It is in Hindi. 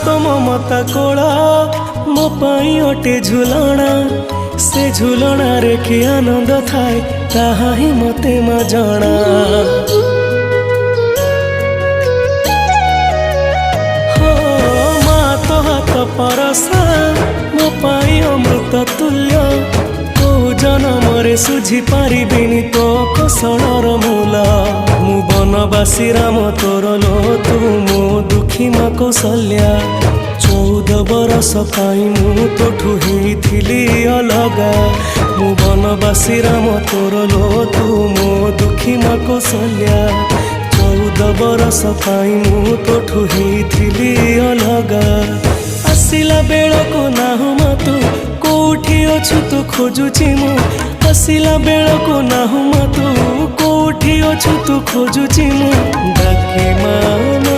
तो ममता कोला मो पाई अटे झुलना से झुलना रे कि आनंद थाए ताहा ही मते मा जणा। हो मा तो हाथ परसा मो पाई अमृत तुल्य तो जनमरे सुझी पारिबिनी तो कोसलर मूल। मु बनवासी राम तोर लो तू मो दुखी मा कौशल्या। 14 बरस पाई मु तोठू हेइथिली अलगा। मु बनवासी राम तोर लो तू मो दुखी मा कौशल्या। 14 बरस पाई मु तोठू हेइथिली अलगा। आसिला बेलको नाहु मा तू कोठी अछु तू खोजुची मु। आसिला बेलको नाहु मा तू कोठी अछु तू खोजुची मु। डाके मामा